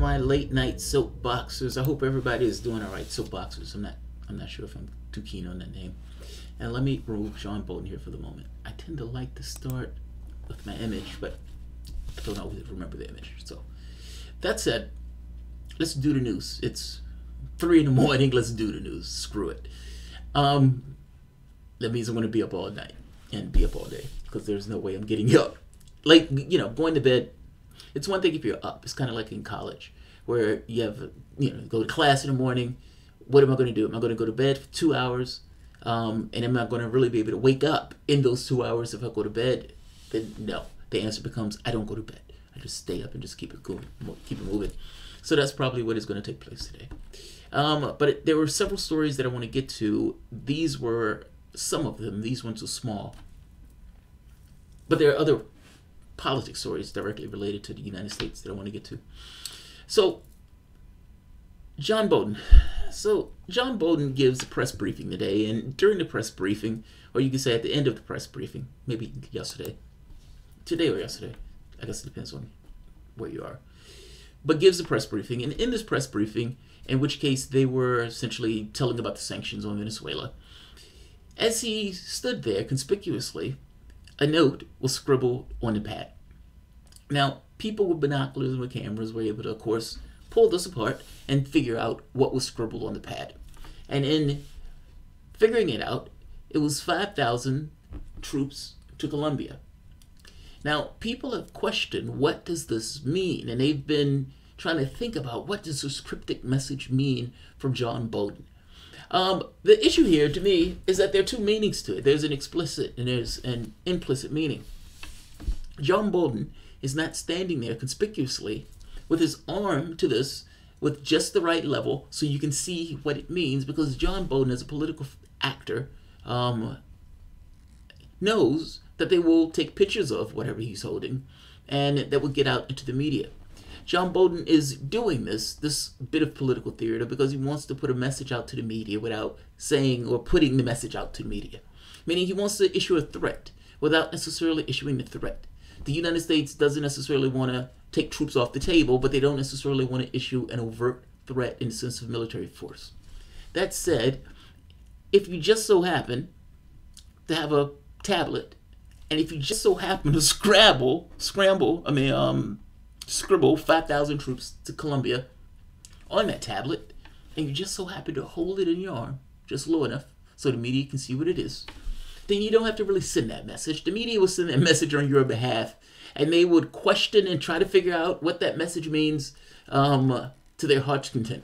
my late night soapboxers. I hope everybody is doing all right. Soapboxers. I'm not sure if I'm too keen on that name. And let me remove John Bolton here for the moment. I tend to like to start with my image, but I don't always remember the image. So that said, let's do the news. It's 3 in the morning. Let's do the news. Screw it. That means I'm going to be up all night and be up all day because there's no way I'm getting up. Like, going to bed. It's one thing if you're up. It's kind of like in college where you have, go to class in the morning. What am I going to do? Am I going to go to bed for 2 hours? And am I going to really be able to wake up in those 2 hours if I go to bed? Then no. The answer becomes I don't go to bed. I just stay up and just keep it going, keep it moving. So that's probably what is going to take place today. But there were several stories that I want to get to. These were some of them. These ones are small. But there are other politics stories directly related to the United States that I want to get to. So, John Bolton. So, John Bolton gives a press briefing today, and during the press briefing, or you can say at the end of the press briefing, maybe yesterday, today or yesterday, I guess it depends on where you are, but gives a press briefing, and in this press briefing, in which case they were essentially telling about the sanctions on Venezuela, as he stood there conspicuously, a note was scribbled on the pad. Now, people with binoculars and with cameras were able to, of course, pull this apart and figure out what was scribbled on the pad. And in figuring it out, it was 5,000 troops to Colombia. Now, people have questioned, what does this mean? And they've been trying to think about, what does this cryptic message mean from John Bolton? The issue here, to me, is that there are two meanings to it. There's an explicit and there's an implicit meaning. John Bolton is not standing there conspicuously with his arm to this with just the right level so you can see what it means, because John Bolton, as a political actor, knows that they will take pictures of whatever he's holding and that will get out into the media. John Bolton is doing this bit of political theater because he wants to put a message out to the media without saying or putting the message out to the media. Meaning he wants to issue a threat without necessarily issuing the threat. The United States doesn't necessarily want to take troops off the table, but they don't necessarily want to issue an overt threat in the sense of military force. That said, if you just so happen to have a tablet, and if you just so happen to scribble 5,000 troops to Colombia on that tablet, and you just so happen to hold it in your arm just low enough so the media can see what it is, then you don't have to really send that message. The media will send that message on your behalf, and they would question and try to figure out what that message means to their heart's content.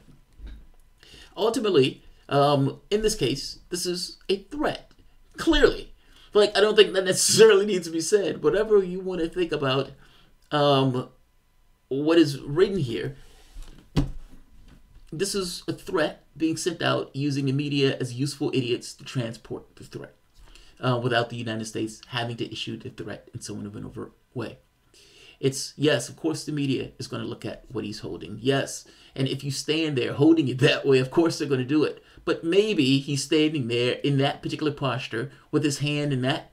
Ultimately, in this case, this is a threat, clearly. Like, I don't think that necessarily needs to be said. Whatever you want to think about what is written here, this is a threat being sent out using the media as useful idiots to transport the threat without the United States having to issue the threat in somewhat of an overt way. It's, yes, of course the media is going to look at what he's holding. Yes, and if you stand there holding it that way, of course they're going to do it. But maybe he's standing there in that particular posture with his hand in that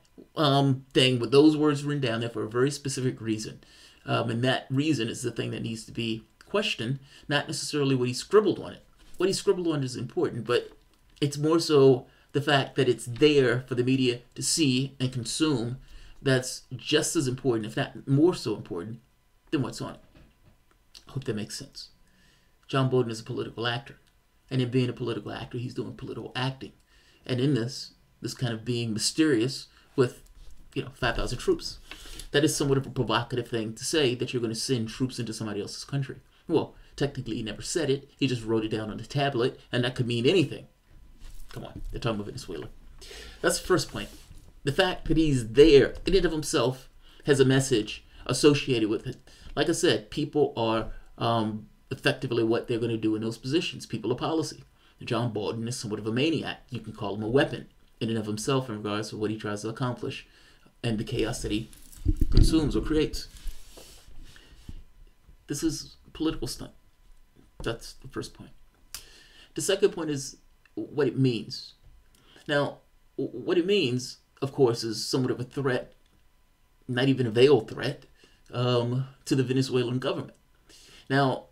thing with those words written down there for a very specific reason. And that reason is the thing that needs to be questioned, not necessarily what he scribbled on it. What he scribbled on is important, but it's more so the fact that it's there for the media to see and consume that's just as important, if not more so important, than what's on it. I hope that makes sense. John Bolton is a political actor. And in being a political actor, he's doing political acting. And in this kind of being mysterious with, 5,000 troops. That is somewhat of a provocative thing to say, that you're going to send troops into somebody else's country. Well, technically he never said it. He just wrote it down on the tablet, and that could mean anything. Come on, they're talking about Venezuela. That's the first point. The fact that he's there in and of himself has a message associated with it. Like I said, people are effectively what they're going to do in those positions. People of policy. John Bolton is somewhat of a maniac. You can call him a weapon in and of himself in regards to what he tries to accomplish and the chaos that he consumes or creates. This is a political stunt. That's the first point. The second point is what it means. Now, what it means, of course, is somewhat of a threat, not even a veiled threat, to the Venezuelan government. Now,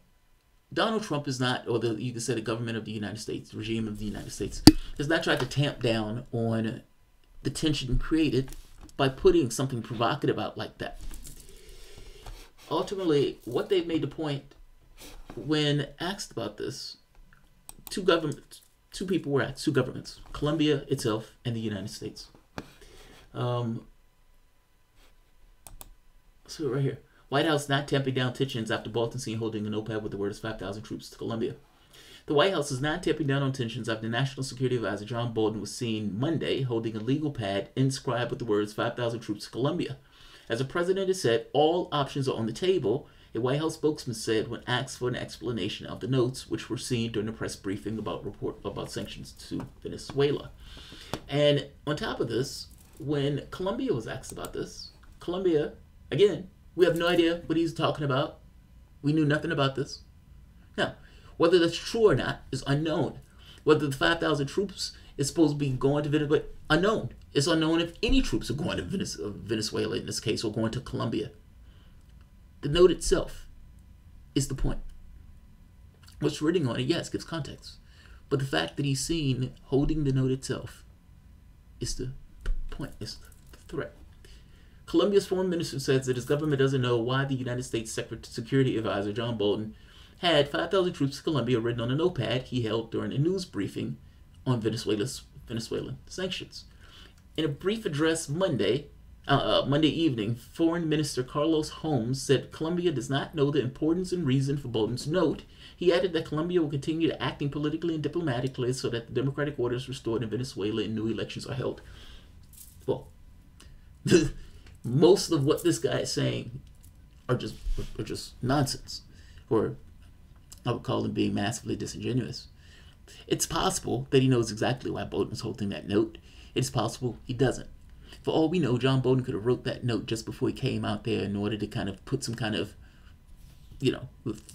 Donald Trump is not, or you can say the government of the United States, the regime of the United States, has not tried to tamp down on the tension created by putting something provocative out like that. Ultimately, what they've made the point when asked about this, two people were at two governments, Colombia itself and the United States. So right here, White House not tamping down tensions after Bolton seen holding a notepad with the words 5,000 troops to Colombia. The White House is not tamping down on tensions after National Security Advisor John Bolton was seen Monday holding a legal pad inscribed with the words 5,000 troops to Colombia. As the president has said, all options are on the table, a White House spokesman said when asked for an explanation of the notes, which were seen during a press briefing about sanctions to Venezuela. And on top of this, when Colombia was asked about this, Colombia, again, we have no idea what he's talking about. We knew nothing about this. Now, whether that's true or not is unknown. Whether the 5,000 troops is supposed to be going to Venezuela, unknown. It's unknown if any troops are going to Venezuela in this case, or going to Colombia. The note itself is the point. What's written on it, yes, gives context. But the fact that he's seen holding the note itself is the point, is the threat. Colombia's foreign minister says that his government doesn't know why the United States Security Advisor John Bolton had 5,000 troops to Colombia written on a notepad he held during a news briefing on Venezuelan sanctions. In a brief address Monday evening, Foreign Minister Carlos Holmes said Colombia does not know the importance and reason for Bolton's note. He added that Colombia will continue to acting politically and diplomatically so that the democratic order is restored in Venezuela and new elections are held. Well, most of what this guy is saying are just nonsense, or I would call him being massively disingenuous. It's possible that he knows exactly why Bolton is holding that note. It's possible he doesn't. For all we know, John Bolton could have wrote that note just before he came out there in order to kind of put some kind of,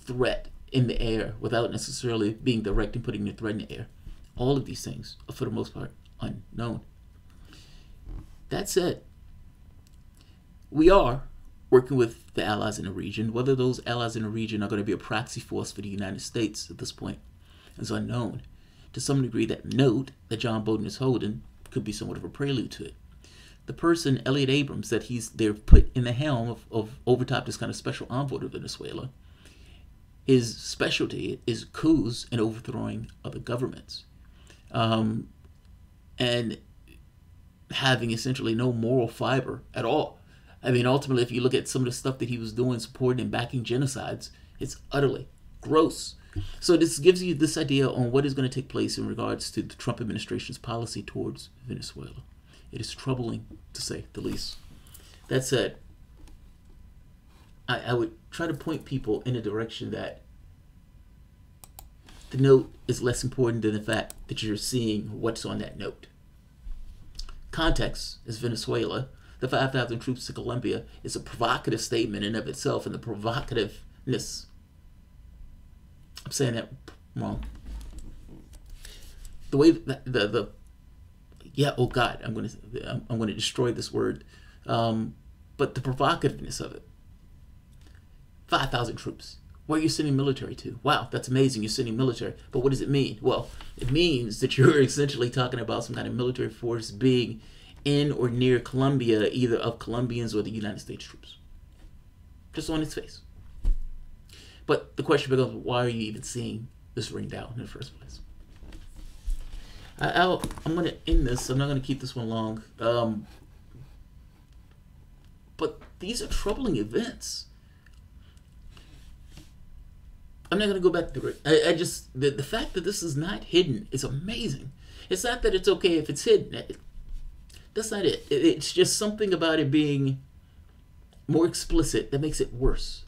threat in the air without necessarily being direct and putting the threat in the air. All of these things are, for the most part, unknown. That said, we are working with the allies in the region. Whether those allies in the region are going to be a proxy force for the United States at this point is unknown. To some degree, that note that John Bolton is holding could be somewhat of a prelude to it. The person, Elliot Abrams, that they're put in the helm of overtop this kind of special envoy to Venezuela, his specialty is coups and overthrowing other governments. And having essentially no moral fiber at all. I mean, ultimately, if you look at some of the stuff that he was doing, supporting and backing genocides, it's utterly gross. So this gives you this idea on what is going to take place in regards to the Trump administration's policy towards Venezuela. It is troubling, to say the least. That said, I would try to point people in a direction that the note is less important than the fact that you're seeing what's on that note. Context is Venezuela. The 5,000 troops to Colombia is a provocative statement in of itself, and the provocativeness, I'm saying that wrong. The way that oh God, I'm going to destroy this word. But the provocativeness of it. 5,000 troops. Where are you sending military to? Wow, that's amazing. You're sending military. But what does it mean? Well, it means that you're essentially talking about some kind of military force being in or near Colombia, either of Colombians or the United States troops. Just on its face. But the question becomes, why are you even seeing this ring down in the first place? I'm going to end this. I'm not going to keep this one long. But these are troubling events. I'm not going to go back to it. I just, the fact that this is not hidden is amazing. It's not that it's okay if it's hidden. That's not it. It's just something about it being more explicit that makes it worse.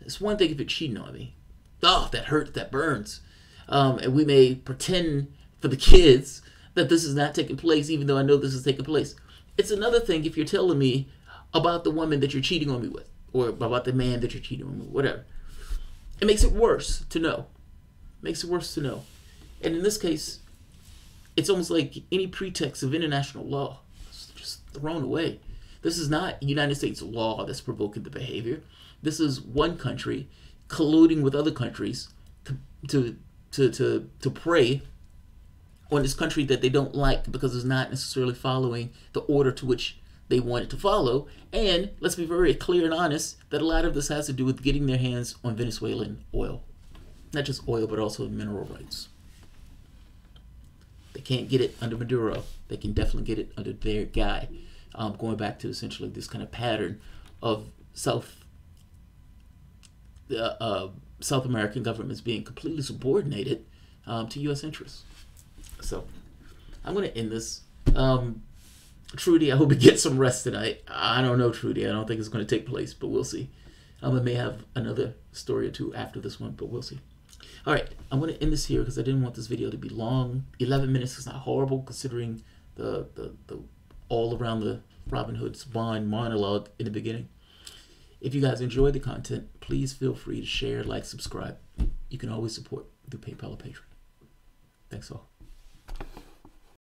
It's one thing if it's cheating on me. Oh, that hurts, that burns. And we may pretend for the kids that this is not taking place, even though I know this is taking place. It's another thing if you're telling me about the woman that you're cheating on me with, or about the man that you're cheating on me with, whatever. It makes it worse to know. It makes it worse to know. And in this case, it's almost like any pretext of international law is just thrown away. This is not United States law that's provoking the behavior. This is one country colluding with other countries to prey on this country that they don't like because it's not necessarily following the order to which they want it to follow. And let's be very clear and honest that a lot of this has to do with getting their hands on Venezuelan oil. Not just oil, but also mineral rights. They can't get it under Maduro. They can definitely get it under their guy. Going back to essentially this kind of pattern of South American governments being completely subordinated to U.S. interests. So I'm going to end this. Trudy, I hope you get some rest tonight. I don't know, Trudy. I don't think it's going to take place, but we'll see. I may have another story or two after this one, but we'll see. All right, I'm going to end this here because I didn't want this video to be long. 11 minutes is not horrible considering the all around the Robin Hood's Bond monologue in the beginning. If you guys enjoy the content, please feel free to share, like, subscribe. You can always support through PayPal or Patreon. Thanks all.